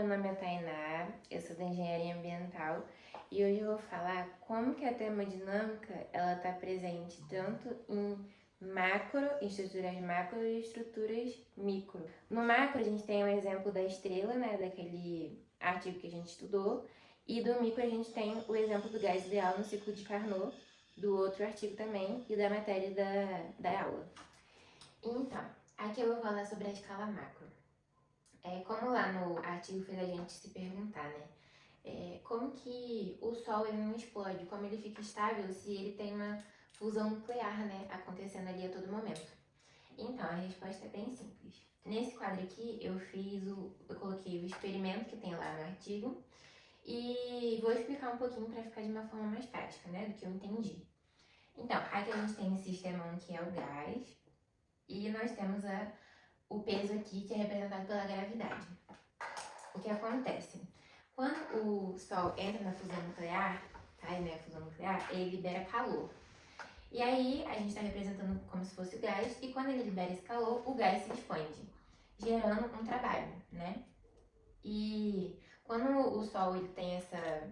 meu nome é Tainá, eu sou da Engenharia Ambiental e hoje eu vou falar como que a termodinâmica ela está presente tanto em estruturas macro e estruturas micro. No macro a gente tem o exemplo da estrela, né, daquele artigo que a gente estudou, e do micro a gente tem o exemplo do gás ideal no ciclo de Carnot, do outro artigo também, e da matéria da aula. Então, aqui eu vou falar sobre a escala macro. Como lá no artigo fez a gente se perguntar, né? Como que o Sol ele não explode, como ele fica estável se ele tem uma fusão nuclear, né, acontecendo ali a todo momento. Então, a resposta é bem simples. Nesse quadro aqui, eu coloquei o experimento que tem lá no artigo e vou explicar um pouquinho para ficar de uma forma mais prática, né, do que eu entendi. Então, aqui a gente tem esse sistema 1 que é o gás e nós temos o peso aqui que é representado pela gravidade. O que acontece? Quando o Sol entra na fusão nuclear, ele libera calor. E aí a gente está representando como se fosse o gás, e quando ele libera esse calor, o gás se expande, gerando um trabalho, né? E quando o Sol ele tem essa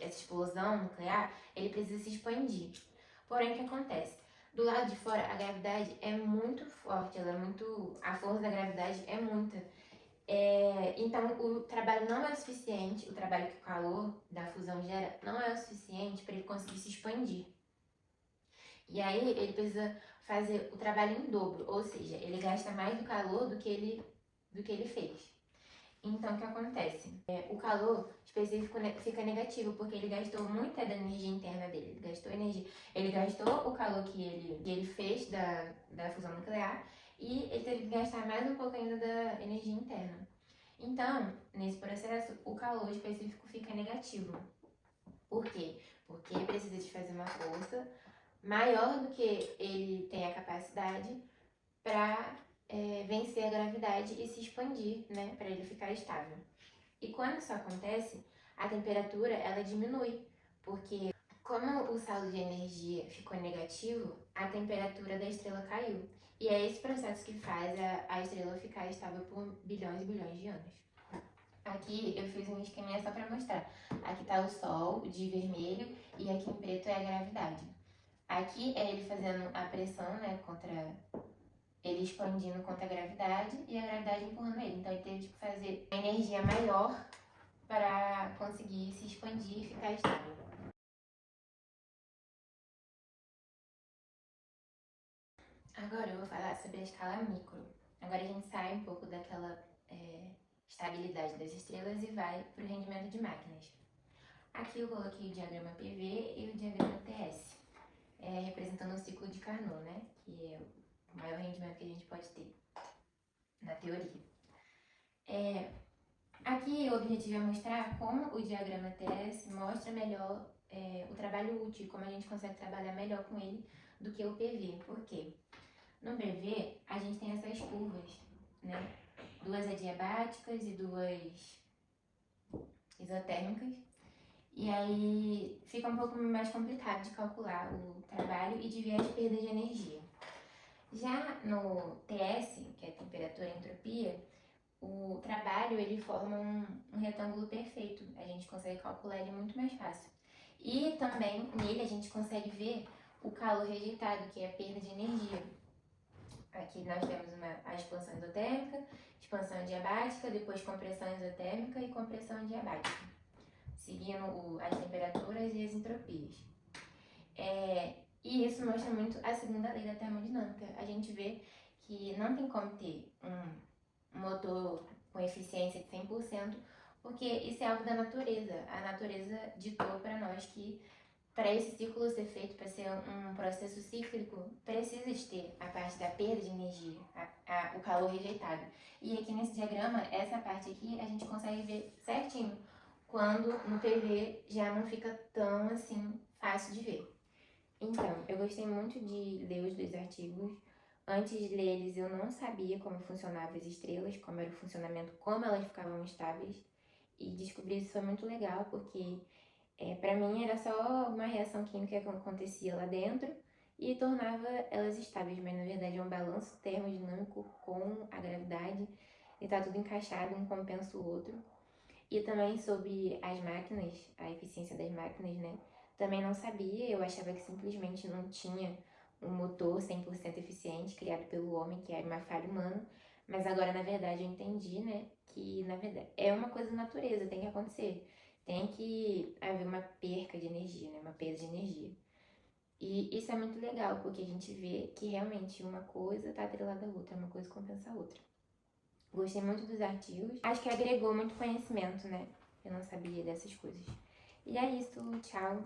explosão nuclear, ele precisa se expandir. Porém, o que acontece? Do lado de fora, a gravidade é muito forte, a força da gravidade é muita. Então, o trabalho não é o suficiente, o trabalho que o calor da fusão gera não é o suficiente para ele conseguir se expandir. E aí, ele precisa fazer o trabalho em dobro, ou seja, ele gasta mais do calor do que ele fez. Então, o que acontece? O calor específico fica negativo, porque ele gastou muita da energia interna dele. Ele gastou o calor que ele fez da fusão nuclear e ele teve que gastar mais um pouco ainda da energia interna. Então, nesse processo, o calor específico fica negativo. Por quê? Porque precisa de fazer uma força maior do que ele tem a capacidade para vencer a gravidade e se expandir, né, para ele ficar estável. E quando isso acontece, a temperatura ela diminui, porque como o saldo de energia ficou negativo, a temperatura da estrela caiu. E é esse processo que faz a estrela ficar estável por bilhões e bilhões de anos. Aqui eu fiz um esqueminha só para mostrar. Aqui está o Sol de vermelho e aqui em preto é a gravidade. Aqui é ele fazendo a pressão, né, ele expandindo contra a gravidade e a gravidade empurrando ele. Então ele teve que fazer uma energia maior para conseguir se expandir e ficar estável. Agora eu vou falar sobre a escala micro. Agora a gente sai um pouco daquela estabilidade das estrelas e vai para o rendimento de máquinas. Aqui eu coloquei o diagrama PV e o diagrama TS, representando o ciclo de Carnot, né? Que é o maior rendimento que a gente pode ter na teoria. Aqui o objetivo é mostrar como o diagrama TS mostra melhor o trabalho útil, como a gente consegue trabalhar melhor com ele do que o PV. Por quê? No PV, a gente tem essas curvas, né? Duas adiabáticas e duas isotérmicas. E aí fica um pouco mais complicado de calcular o trabalho e de ver as perdas de energia. Já no TS, que é temperatura e entropia, o trabalho ele forma um retângulo perfeito. A gente consegue calcular ele muito mais fácil. E também nele a gente consegue ver o calor rejeitado, que é a perda de energia. Aqui nós temos a expansão endotérmica, expansão adiabática, depois compressão isotérmica e compressão adiabática, seguindo as temperaturas e as entropias. E isso mostra muito a segunda lei da termodinâmica. A gente vê que não tem como ter um motor com eficiência de 100%, porque isso é algo da natureza. A natureza ditou para nós que para esse ciclo ser feito, para ser um processo cíclico, precisa de ter a parte da perda de energia, o calor rejeitado. E aqui nesse diagrama, essa parte aqui, a gente consegue ver certinho, quando no PV já não fica tão assim fácil de ver. Então, eu gostei muito de ler os dois artigos. Antes de ler eles, eu não sabia como funcionavam as estrelas, como era o funcionamento, como elas ficavam estáveis. E descobrir isso foi muito legal, porque para mim era só uma reação química que acontecia lá dentro e tornava elas estáveis, mas na verdade é um balanço termodinâmico com a gravidade e tá tudo encaixado, um compensa o outro. E também sobre as máquinas, a eficiência das máquinas, né? Também não sabia, eu achava que simplesmente não tinha um motor 100% eficiente criado pelo homem, que era uma falha humana. Mas agora, na verdade, eu entendi, né? Que, na verdade, é uma coisa da natureza, tem que acontecer. Tem que haver uma perca de energia, né? Uma perda de energia. E isso é muito legal, porque a gente vê que realmente uma coisa tá atrelada à outra, uma coisa compensa a outra. Gostei muito dos artigos. Acho que agregou muito conhecimento, né? Eu não sabia dessas coisas. E é isso, tchau.